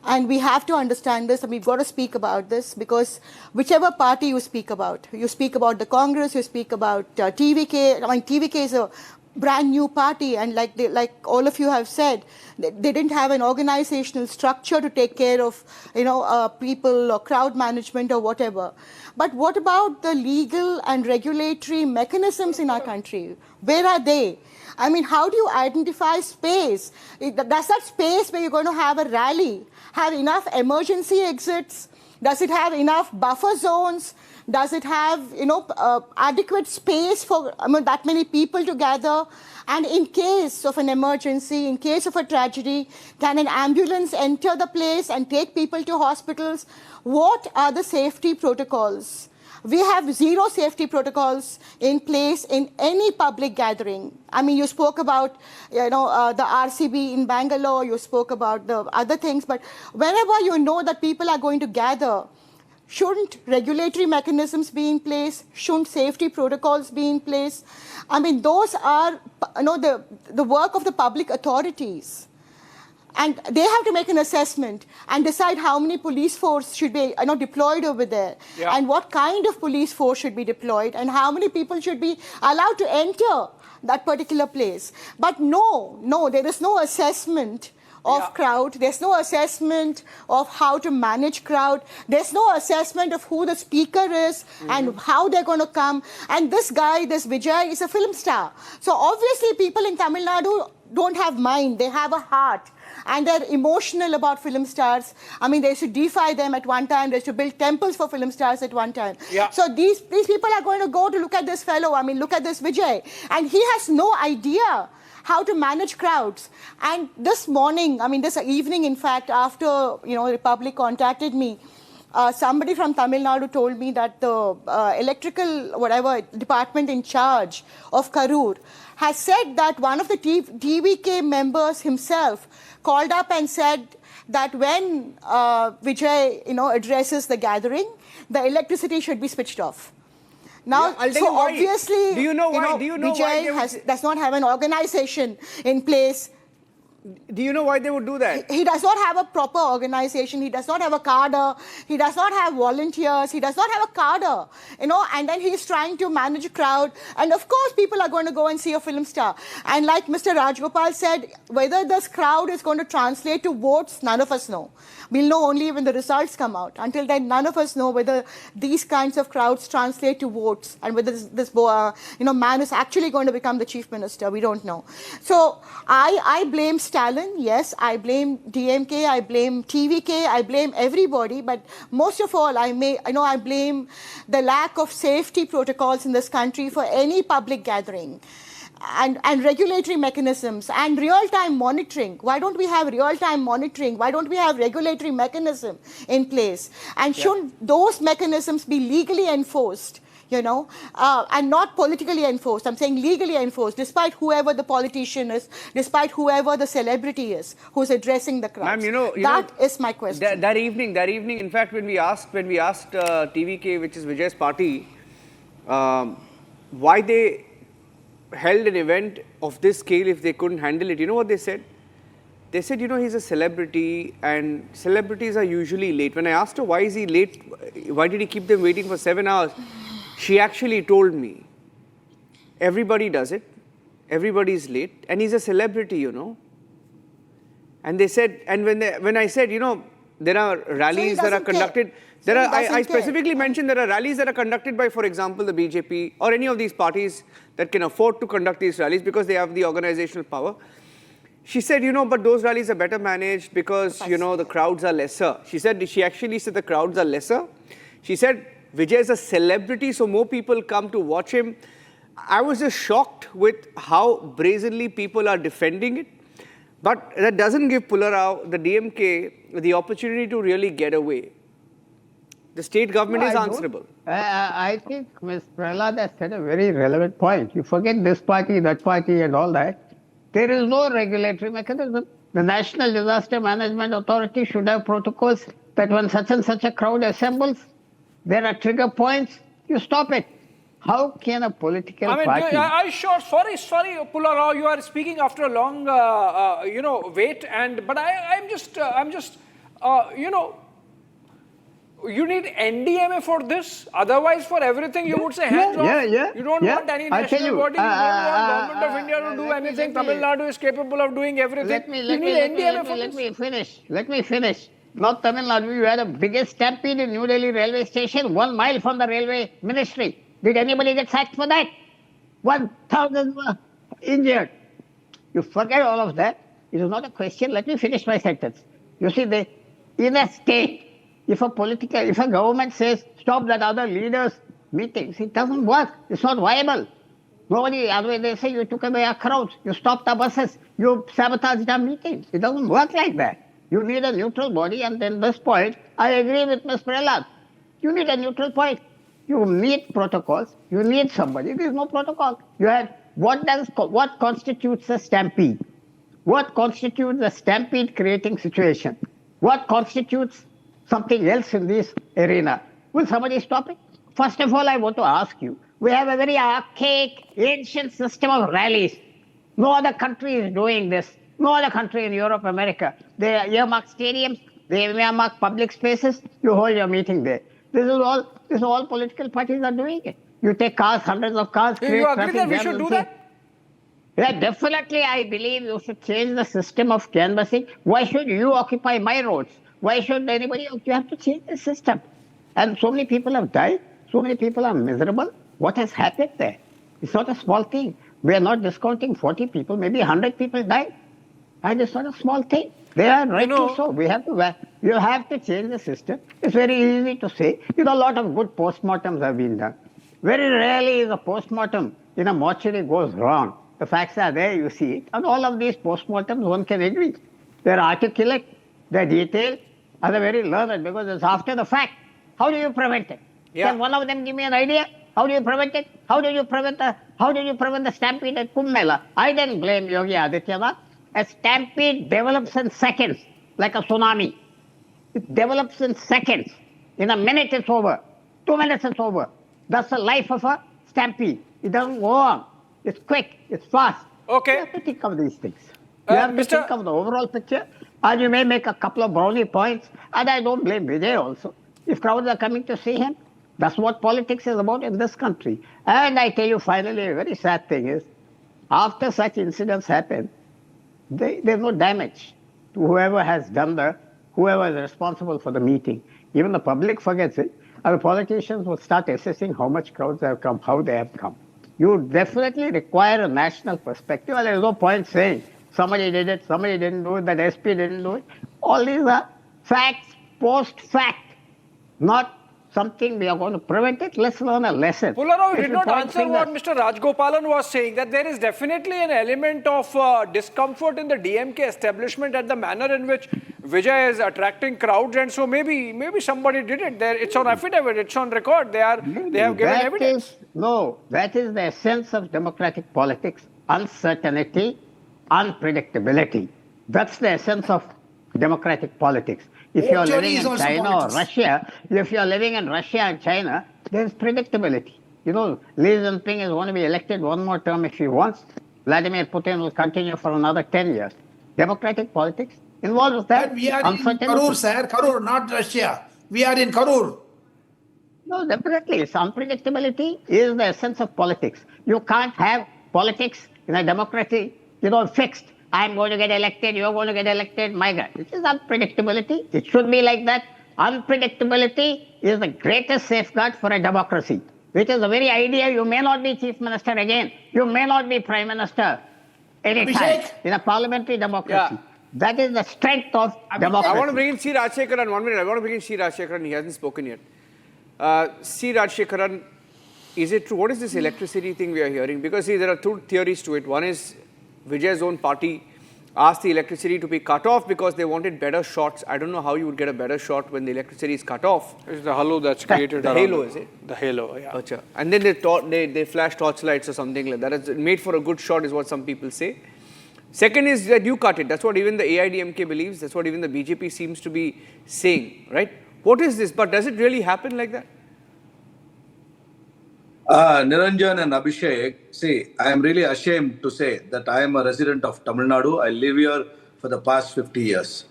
And we have to understand this, and we've got to speak about this, because whichever party you speak about the Congress, you speak about TVK. I mean, TVK is a brand new party, and like all of you have said, they didn't have an organizational structure to take care of people or crowd management or whatever. But what about the legal and regulatory mechanisms in our country? Where are they? I mean, how do you identify space? Does that space where you're going to have a rally have enough emergency exits? Does it have enough buffer zones? Does it have, adequate space for that many people to gather? And in case of an emergency, in case of a tragedy, can an ambulance enter the place and take people to hospitals? What are the safety protocols? We have zero safety protocols in place in any public gathering. I mean, you spoke about, the RCB in Bangalore, you spoke about the other things, but whenever you know that people are going to gather, shouldn't regulatory mechanisms be in place? Shouldn't safety protocols be in place? I mean, those are, the work of the public authorities. And they have to make an assessment and decide how many police force should be deployed over there, and what kind of police force should be deployed, and how many people should be allowed to enter that particular place. But no, there is no assessment of crowd. There's no assessment of how to manage crowd. There's no assessment of who the speaker is and how they're going to come. And this guy, this Vijay, is a film star. So obviously people in Tamil Nadu don't have mind. They have a heart. And they're emotional about film stars. I mean, they used to defy them at one time. They used to build temples for film stars at one time. Yeah. So these people are going to go to look at this fellow. I mean, look at this Vijay. And he has no idea how to manage crowds. And this morning, this evening, in fact, after, Republic contacted me, somebody from Tamil Nadu told me that the electrical, department in charge of Karur has said that one of the TVK members himself called up and said that when Vijay, addresses the gathering, the electricity should be switched off. Now, so obviously, Vijay does not have an organization in place. Do you know why they would do that? He does not have a proper organization. He does not have a cadre. He does not have volunteers. He does not have a cadre, and then he's trying to manage a crowd. And of course, people are going to go and see a film star. And like Mr. Rajgopal said, whether this crowd is going to translate to votes, none of us know. We'll know only when the results come out. Until then, none of us know whether these kinds of crowds translate to votes and whether this man is actually going to become the chief minister. We don't know. So I blame Stalin. Yes, I blame DMK. I blame TVK. I blame everybody. But most of all, I blame the lack of safety protocols in this country for any public gathering. And regulatory mechanisms and real-time monitoring. Why don't we have real-time monitoring? Why don't we have regulatory mechanism in place? And shouldn't those mechanisms be legally enforced, and not politically enforced? I'm saying legally enforced, despite whoever the politician is, despite whoever the celebrity is who's addressing the crowd. That is my question. That evening, in fact, when we asked TVK, which is Vijay's party, why they held an event of this scale if they couldn't handle it, you know what they said? they said, he's a celebrity and celebrities are usually late. When I asked her, why is he late? Why did he keep them waiting for 7 hours? She actually told me, everybody does it. Everybody's late. And he's a celebrity, And they said, and when I said, there are rallies that are conducted. I specifically mentioned there are rallies that are conducted by, for example, the BJP or any of these parties that can afford to conduct these rallies because they have the organizational power. She said, but those rallies are better managed because, the crowds are lesser. She actually said the crowds are lesser. She said, Vijay is a celebrity, so more people come to watch him. I was just shocked with how brazenly people are defending it. But that doesn't give Pularao, the DMK, the opportunity to really get away. The state government is answerable. I think Ms. Prahlad has said a very relevant point. You forget this party, that party and all that. There is no regulatory mechanism. The National Disaster Management Authority should have protocols that when such and such a crowd assembles, there are trigger points, you stop it. How can a political party... Sorry, Pularao, you are speaking after a long, wait. But I'm just, you need NDMA for this. Otherwise, for everything, you would say hands off. You don't want any national body. You don't want Government of India to do anything. Tamil Nadu is capable of doing everything. Let me finish. Not Tamil Nadu. You had the biggest stampede in New Delhi railway station, 1 mile from the railway ministry. Did anybody get sacked for that? 1,000 were injured. You forget all of that. It is not a question. Let me finish my sentence. You see, in a state, if a government says, stop that other leaders' meetings, it doesn't work. It's not viable. They say you took away our crowds, you stopped our buses, you sabotaged our meetings. It doesn't work like that. You need a neutral body, and then this point, I agree with Ms. Prahlad. You need a neutral point. You need protocols. You need somebody. There is no protocol. You have what constitutes a stampede? What constitutes a stampede creating situation? What constitutes something else in this arena? Will somebody stop it? First of all, I want to ask you, we have a very archaic, ancient system of rallies. No other country is doing this. No other country in Europe, America. They earmark stadiums, they earmark public spaces, you hold your meeting there. This is all political parties are doing it. You take cars, hundreds of cars. Do you agree that we should do that? Yeah, definitely I believe you should change the system of canvassing. Why should you occupy my roads? Why should anybody else? You have to change the system. And so many people have died. So many people are miserable. What has happened there? It's not a small thing. We are not discounting 40 people. Maybe 100 people died. And it's not a small thing. They are rightly so. You have to change the system. It's very easy to say. A lot of good postmortems have been done. Very rarely is a postmortem in a mortuary goes wrong. The facts are there, you see it. And all of these postmortems, one can agree. They're articulate, they're detailed, and they're very learned because it's after the fact. How do you prevent it? Yeah. Can one of them give me an idea? How do you prevent it? How do you prevent the stampede at Kumbh Mela? I didn't blame Yogi Adityanath. A stampede develops in seconds, like a tsunami. It develops in seconds. In a minute it's over. 2 minutes it's over. That's the life of a stampede. It doesn't go on. It's quick. It's fast. Okay. You have to think of these things. You have to think of the overall picture. And you may make a couple of brownie points. And I don't blame Vijay also. If crowds are coming to see him, that's what politics is about in this country. And I tell you finally, a very sad thing is, after such incidents happen, there's no damage to whoever is responsible for the meeting. Even the public forgets it. And the politicians will start assessing how much crowds have come, how they have come. You definitely require a national perspective. There's no point saying somebody did it, somebody didn't do it, that SP didn't do it. All these are facts post fact, not something we are going to prevent it. Let's learn a lesson. Pularao, you did not answer what Mr. Rajgopalan was saying, that there is definitely an element of discomfort in the DMK establishment at the manner in which Vijay is attracting crowds, and so maybe somebody did it. It's on affidavit, it's on record. They have given evidence. That is the essence of democratic politics. Uncertainty, unpredictability. That's the essence of democratic politics. If you're living in China or Russia, and China, there's predictability. Li Jinping is going to be elected one more term if he wants. Vladimir Putin will continue for another 10 years. Democratic politics involves that. But we are in uncertainty. Karur, sir. Karur, not Russia. We are in Karur. No, definitely. It's unpredictability is the essence of politics. You can't have politics in a democracy, fixed. I'm going to get elected, you're going to get elected, my God. It is unpredictability. It should be like that. Unpredictability is the greatest safeguard for a democracy, which is the very idea. You may not be chief minister again. You may not be prime minister anytime in a parliamentary democracy. That is the strength of democracy. I want to bring in C. Rajshekharan 1 minute. I want to bring in C. Rajshekharan. He hasn't spoken yet. C. Rajshekharan, is it true? What is this electricity thing we are hearing? Because see, there are two theories to it. One is Vijay's own party asked the electricity to be cut off because they wanted better shots. I don't know how you would get a better shot when the electricity is cut off. It's the halo that's created. The halo, is it? The halo, yeah. Achha. And then they flash torchlights or something like that. It's made for a good shot is what some people say. Second is that you cut it. That's what even the AIDMK believes. That's what even the BJP seems to be saying, right? What is this? But does it really happen like that? Niranjan and Abhishek, see, I am really ashamed to say that I am a resident of Tamil Nadu. I live here for the past 50 years.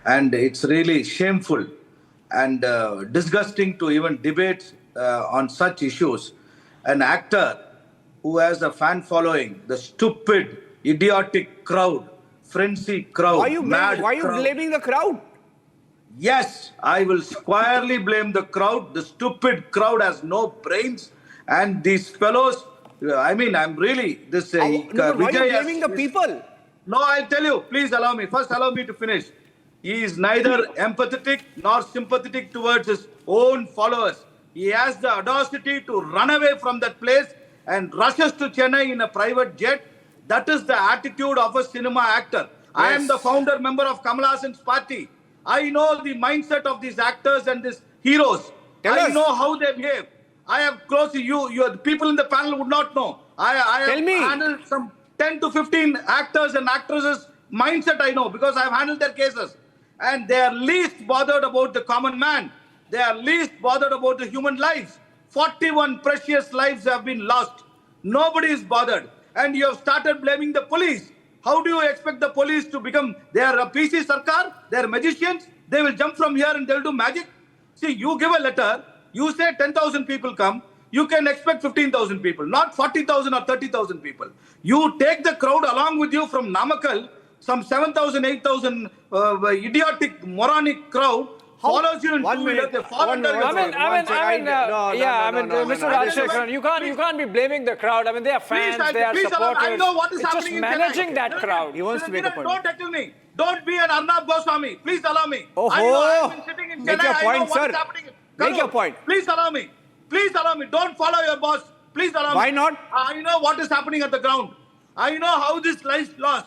And it's really shameful and disgusting to even debate on such issues. An actor who has a fan following, the stupid, idiotic crowd, frenzy crowd, Why are you blaming the crowd? Yes, I will squarely blame the crowd. The stupid crowd has no brains. And these fellows, I'm really, this... why are you blaming the people? No, I'll tell you. Please allow me. First, allow me to finish. He is neither empathetic nor sympathetic towards his own followers. He has the audacity to run away from that place and rushes to Chennai in a private jet. That is the attitude of a cinema actor. Yes. I am the founder member of Kamal Hassan's party. I know the mindset of these actors and these heroes. I know how they behave. I have close to you. The people in the panel would not know. I have handled some 10 to 15 actors and actresses' mindset I know because I have handled their cases. And they are least bothered about the common man. They are least bothered about the human lives. 41 precious lives have been lost. Nobody is bothered. And you have started blaming the police. How do you expect the police to become, they are a PC Sarkar, they are magicians, they will jump from here and they will do magic? See, you give a letter, you say 10,000 people come, you can expect 15,000 people, not 40,000 or 30,000 people. You take the crowd along with you from Namakkal, some 7,000, 8,000 idiotic, moronic crowd, follows you in 2 minutes. They fall under your Mr. Rajshekharan, you can't be blaming the crowd. I mean, they are fans, they are supporters. I know what is it's happening just managing that crowd. He wants to make a point. Don't tackle me. Don't be an Arnab Goswami. Please allow me. I know I've been sitting in Chennai. Make your point, I know sir. what is happening. Make your point. Please allow me. Please allow me. Don't follow your boss. Please allow me. Why not? I know what is happening at the ground. I know how this life lost.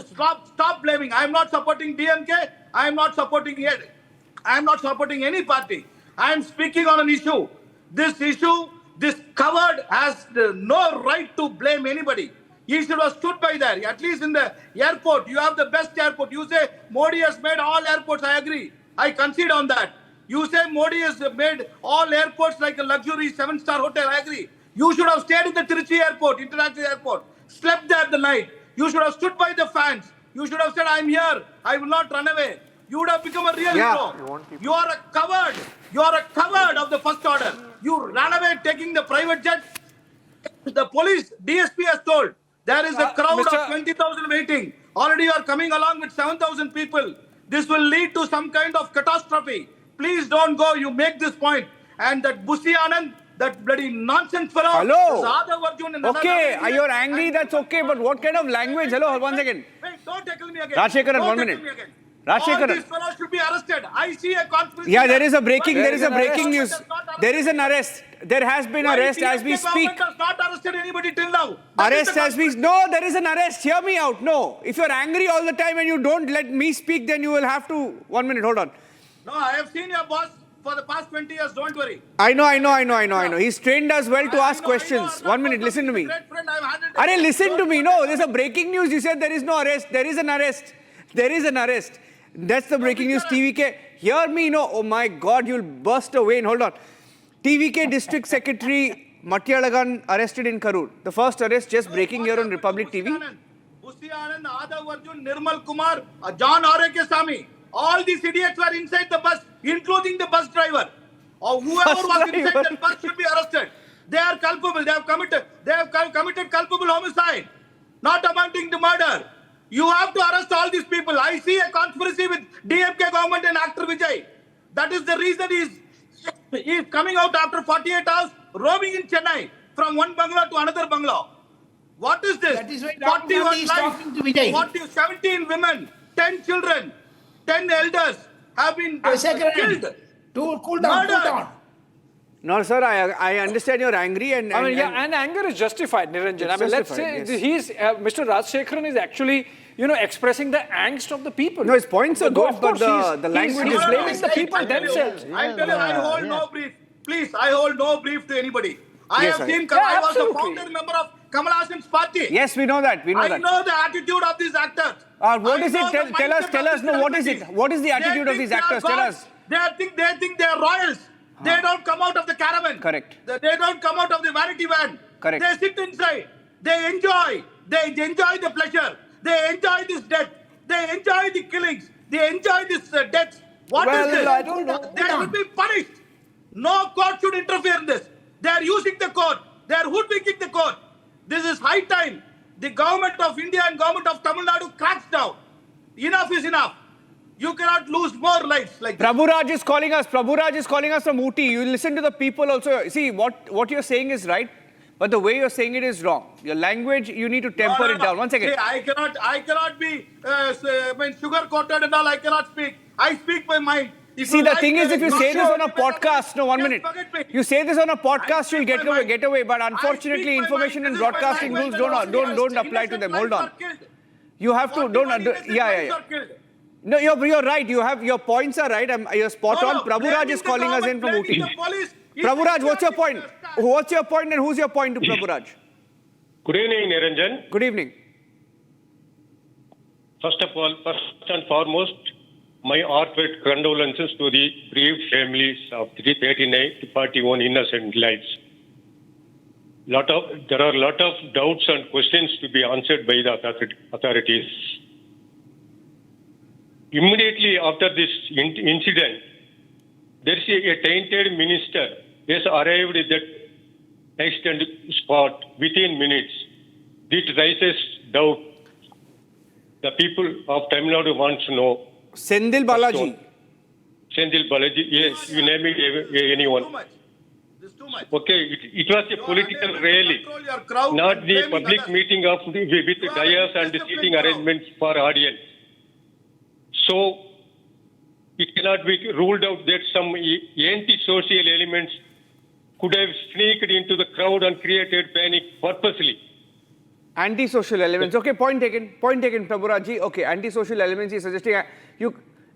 Stop blaming. I am not supporting DMK. I am not supporting any party. I am speaking on an issue. This issue, this coward has no right to blame anybody. He should have stood by there. At least in the airport, you have the best airport. You say Modi has made all airports. I agree. I concede on that. You say Modi has made all airports like a luxury 7-star hotel. I agree. You should have stayed in the Tirupati airport, international airport. Slept there the night. You should have stood by the fans. You should have said, I'm here. I will not run away. You would have become a real hero. You are a coward. You are a coward of the first order. You ran away taking the private jet. The police, DSP has told, there is a crowd of 20,000 waiting. Already you are coming along with 7,000 people. This will lead to some kind of catastrophe. Please don't go. You make this point. And that Busi Anand, that bloody nonsense fellow. Hello. Okay, you're angry. That's okay. But what kind of language? Hello, 1 second. Wait, don't tackle me again. Rajshekharan, 1 minute. All these fellows should be arrested. I see a conspiracy. Yeah, there is a breaking news. There is an arrest. There has been arrest as we speak. Government has not arrested anybody till now. Arrest as we... No, there is an arrest. Hear me out. No. If you're angry all the time and you don't let me speak, then you will have to... 1 minute, hold on. No, I have seen your boss for the past 20 years. Don't worry. I know. He's trained us well to ask questions. 1 minute, listen to me. Listen to me. No, there's a breaking news. You said there is no arrest. There is an arrest. There is an arrest. That's the breaking news. TVK. Hear me. No. Oh my God, you'll burst away. Hold on. TVK District Secretary Matiyalagan arrested in Karur. The first arrest just breaking here on Republic TV. Busi Anand, Adav Arjun, Nirmal Kumar, John Arakesami. All these idiots were inside the bus, including the bus driver. Or whoever was inside that bus should be arrested. They are culpable. They have committed culpable homicide, not amounting to murder. You have to arrest all these people. I see a conspiracy with DMK government and actor Vijay. That is the reason he is coming out after 48 hours, roaming in Chennai from one bungalow to another bungalow. What is this? That is why 41 is lives, talking to Vijay. 17 women, 10 children, 10 elders have been killed. To cool down, cool down. No, sir, I understand you're angry and and anger is justified, Niranjan. I mean, let's say Mr. Rajshekharan is actually, expressing the angst of the people. No, his points are good, but the language is blaming the people themselves. I tell you, I hold no brief. Please, I hold no brief to anybody. I have seen, I was a founder member of Kamal Hassan's party. Yes, we know that. I know the attitude of these actors. What is it? Tell us. No, what is it? What is the attitude of these actors? Tell us. They think they are royals. They don't come out of the caravan. Correct. They don't come out of the vanity van. Correct. They sit inside. They enjoy the pleasure. They enjoy this death. They enjoy the killings. They enjoy this death. What is this? They should be punished. No court should interfere in this. They are using the court. They are hoodwinking the court. This is high time. The government of India and government of Tamil Nadu cracks down. Enough is enough. You cannot lose more lives like this. Prabhuraj is calling us. Prabhuraj is calling us from Ooty. You listen to the people also. See, what you're saying is right, but the way you're saying it is wrong. Your language, you need to temper it down. 1 second. See, I cannot be sugar-coated and all. I cannot speak. I speak my mind. See, the thing is, if you say this on a podcast, no, 1 minute. You say this on a podcast, you'll get away. But unfortunately, information and broadcasting rules don't apply to them. Hold on. You have to No, you're right. Your points are right. You're spot on. Prabhuraj is calling us in from Ooty. Prabhuraj, what's your point? What's your point and who's your point to Prabhuraj? Good evening, Niranjan. Good evening. First and foremost, my heartfelt condolences to the bereaved families of the 39 to 41 innocent lives. There are a lot of doubts and questions to be answered by the authorities. Immediately after this incident, there is a tainted minister has arrived at that accident spot within minutes. This raises doubt. The people of Tamil Nadu want to know. Sendil Balaji. Sendil Balaji, yes, you name it, anyone. Okay, it was a political rally, not the public meeting with dais and seating arrangements for audience. So, it cannot be ruled out that some anti-social elements could have sneaked into the crowd and created panic purposely. Anti-social elements. Okay, point taken, Prabhuraj. Okay, anti-social elements, he's suggesting.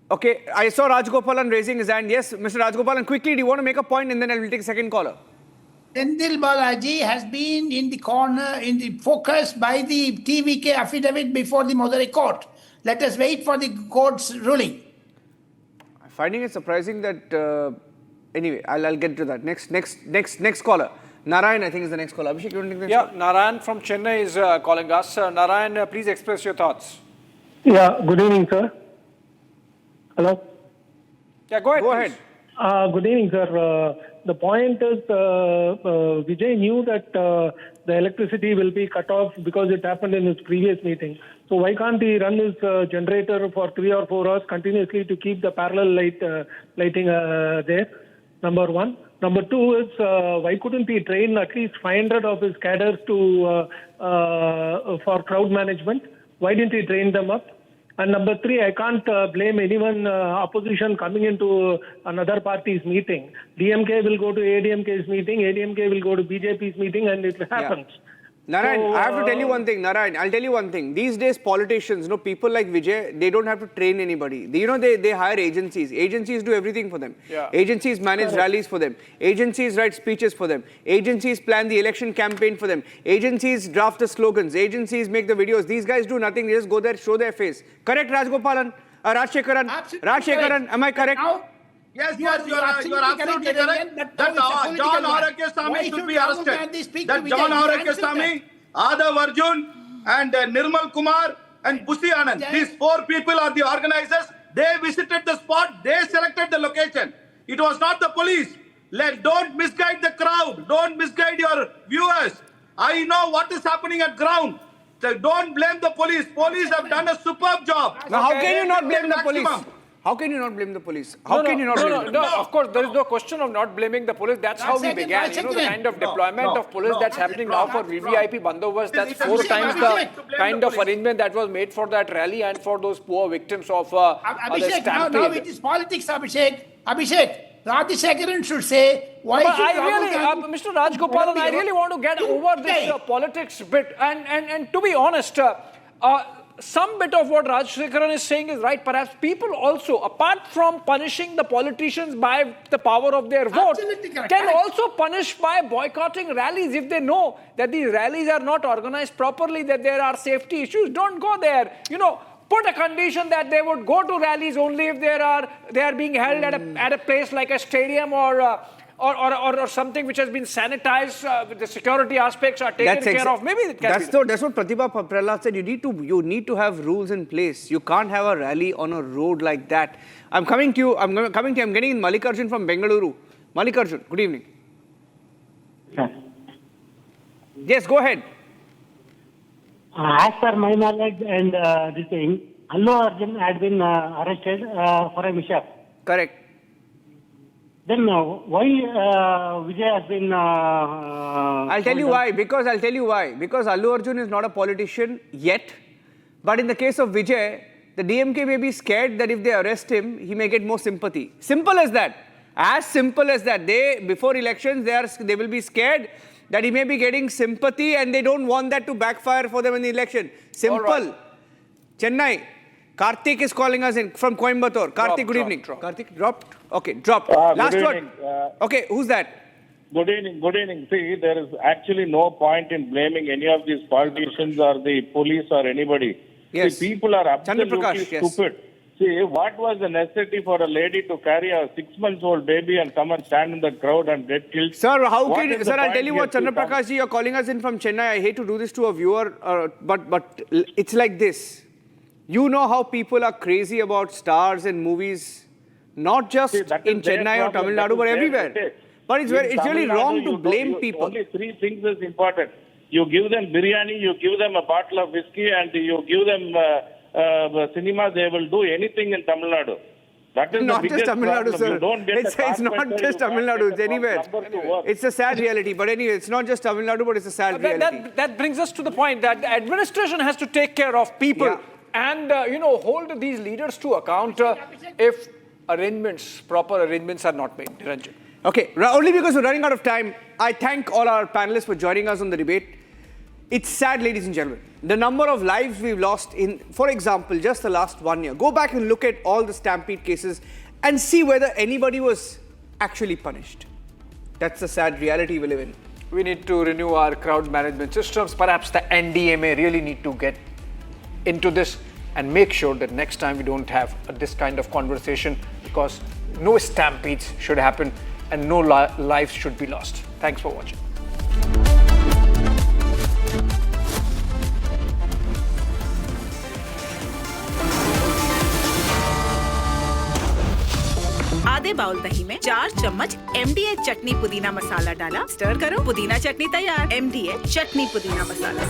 Okay, I saw Rajgopalan raising his hand. Yes, Mr. Rajgopalan, quickly, do you want to make a point and then I will take a second caller? Sendil Balaji has been in the corner, in the focus by the TVK affidavit before the Madurai court. Let us wait for the court's ruling. I'm finding it surprising that, anyway, I'll get to that. Next caller. Narayan, I think, is the next caller. Abhishek, you want to take the next call? Narayan from Chennai is calling us. Narayan, please express your thoughts. Yeah, good evening, sir. Hello? Yeah, go ahead. Good evening, sir. The point is, Vijay knew that the electricity will be cut off because it happened in his previous meeting. So why can't he run his generator for 3 or 4 hours continuously to keep the parallel lighting there? Number one. Number two is, why couldn't he train at least 500 of his cadres for crowd management? Why didn't he train them up? And number three, I can't blame anyone opposition coming into another party's meeting. DMK will go to ADMK's meeting, ADMK will go to BJP's meeting, and it happens. Yeah. Narayan, I have to tell you one thing. Narayan, I'll tell you one thing. These days, politicians, people like Vijay, they don't have to train anybody. They hire agencies. Agencies do everything for them. Yeah. Agencies manage rallies for them. Agencies write speeches for them. Agencies plan the election campaign for them. Agencies draft the slogans. Agencies make the videos. These guys do nothing. They just go there, show their face. Correct, Rajgopalan? Rajshekharan? Rajshekharan, am I correct? Yes, you are absolutely correct. That John Arakeswamy should be arrested. That John Arakeswamy, Adav Arjun, and Nirmal Kumar and Busi Anand. These 4 people are the organizers. They visited the spot. They selected the location. It was not the police. Don't misguide the crowd. Don't misguide your viewers. I know what is happening at ground. So don't blame the police. Police have done a superb job. Now, how can you not blame the police? How can you not blame the police? How can you not blame the police? No, of course, there is no question of not blaming the police. That's how we began. You know, the kind of deployment of police that's happening now for VVIP bandobast, that's 4 times the kind of arrangement that was made for that rally and for those poor victims of the Stampede. Now it is politics, Abhishek. Abhishek, Rajashekaran should say, why but should I really, Mr. Rajgopalan, I really want to get over this politics bit. And to be honest, some bit of what Rajashekaran is saying is right. Perhaps people also, apart from punishing the politicians by the power of their vote, can also punish by boycotting rallies. If they know that these rallies are not organized properly, that there are safety issues, don't go there. You know, put a condition that they would go to rallies only if they are being held at a place like a stadium or something which has been sanitized, with the security aspects are taken care of. Maybe it can be. That's what Pratibha Prahlad said. You need to have rules in place. You can't have a rally on a road like that. I'm coming to you. I'm getting in Mallikarjun from Bengaluru. Mallikarjun, good evening. Yes, go ahead. As per my knowledge and this thing, Allu Arjun had been arrested for a mishap. Correct. Then why Vijay has been... I'll tell you why. Because Allu Arjun is not a politician yet. But in the case of Vijay, the DMK may be scared that if they arrest him, he may get more sympathy. Simple as that. As simple as that. Before elections, they will be scared that he may be getting sympathy and they don't want that to backfire for them in the election. Simple. Right. Chennai. Karthik is calling us in from Coimbatore. Karthik, good evening. Karthik, dropped? Okay, dropped. Last word. Okay, who's that? Good evening. Good evening. See, there is actually no point in blaming any of these politicians or the police or anybody. Yes. See, people are absolutely stupid. See, what was the necessity for a lady to carry a 6-month-old baby and come and stand in the crowd and get killed? Sir, I'll tell you what, Chandra Prakash ji, you're calling us in from Chennai. I hate to do this to a viewer, but it's like this. You know how people are crazy about stars and movies, not just in Chennai or Tamil Nadu, but everywhere. But it's really wrong to blame people. Only 3 things is important. You give them biryani, you give them a bottle of whiskey, and you give them cinema, they will do anything in Tamil Nadu. That is not the just Tamil Nadu, sir. It's not just Tamil Nadu, it's anywhere. It's a sad reality. But anyway, it's not just Tamil Nadu, but it's a sad reality. That brings us to the point that the administration has to take care of people and, hold these leaders to account if proper arrangements are not made. Niranjan. Okay, only because we're running out of time, I thank all our panelists for joining us on the debate. It's sad, ladies and gentlemen. The number of lives we've lost in, for example, just the last 1 year. Go back and look at all the Stampede cases and see whether anybody was actually punished. That's the sad reality we live in. We need to renew our crowd management systems. Perhaps the NDMA really need to get into this and make sure that next time we don't have this kind of conversation, because no stampedes should happen and no lives should be lost. Thanks for watching. आधे bowl दही में 4 चम्मच MDH चटनी पुदीना मसाला डाला, stir करो, पुदीना चटनी तैयार। MDH चटनी पुदीना मसाला।